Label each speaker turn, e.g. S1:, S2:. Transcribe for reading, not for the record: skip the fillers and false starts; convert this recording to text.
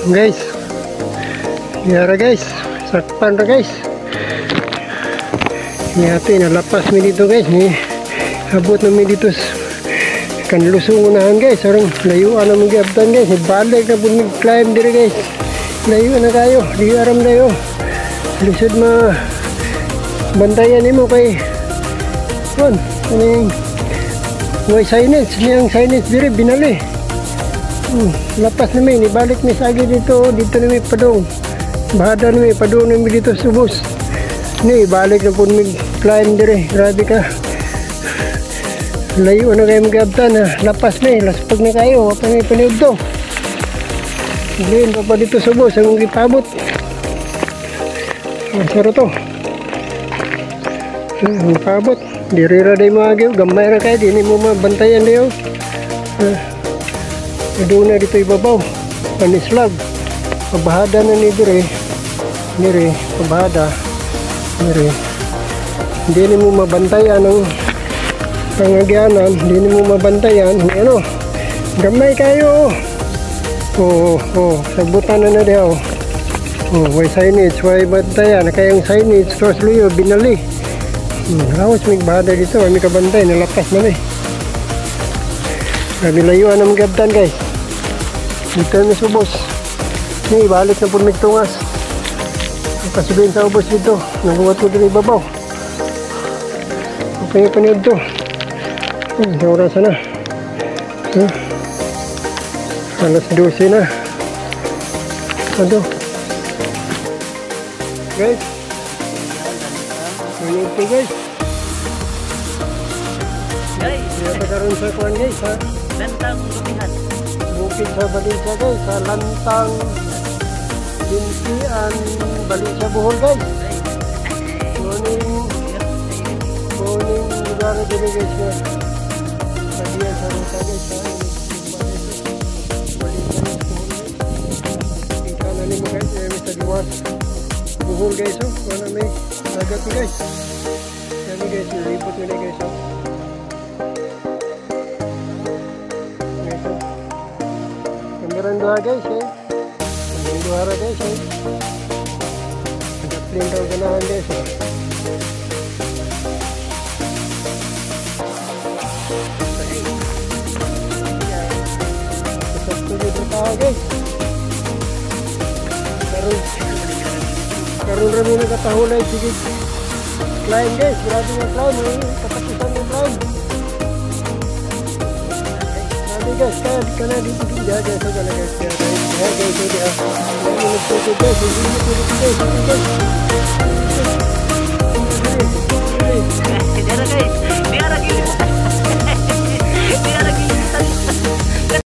S1: Guys, yara guys, sakpan ra guys. Yate nalapas mi dito guys, ni abot na mi dito kan lusungunahan guys, arang layuan na magyabtan guys, balik na pud climb dire guys. Layo na kayo, di aram dayo. Lisod ma bantayan nimo kay kon, kaning way signage, niyang signage dire binali. Lapas na may, nibalik mi sagi dito na may padong. Bahada na may padong na may dito subos. Ni, balik na po may climb dire. Grabe ka. Layo na kayo mag-abtan ha. Lapas na laspag na kayo. Wapa may paniog to. Ngayon pa pa dito subos, ang ipabot. Masaro to. Ang ipabot. Dirira day mga agaw. Gamay na kayo, di mo mabantayan dayo. Doon na dito ibabaw, panislag, pabahada na ni dire, pabahada, hindi mo mabantayan ang pangagyanan, hindi mo mabantayan, ano, gamay kayo, sabutan na daw, may signage, may bantayan, kayang signage, terus luyo, binali, hawas may bahada dito, may kabantay, nalapas na kami layuan ng gabtan guys. Dito na subos. Ni balik na po nagtungas. Kasubihin sa ubos dito. Naguwat ko dito ibabaw. Okay pa niyo ito. Sa oras na. Alas 12 na. Ano? Guys. Maniti guys. Kaya pagkaroon sa kuwan guys ha.
S2: Lantang Lumihan.
S1: Bukid sa Balinsa guys, sa Lantang Bintian, Balinsa Bohol guys. Kuning lugar na dito guys na sabihan sa ruta guys ha. Balinsa Bohol guys. Ikanan mo guys, sa Diwas Bohol guys o. Kung may lagat mo guys. Yan guys, nilipot mo na guys o. Dua guys dua guys ada print daw ganahan guys sakto dito tayo guys karon rami nakatahulay sige climb guys, grabe nga climb katapusan ng climb guys, kaya dito jaga so kana guys. Ya guys, so dia. Ini guys, ini guys.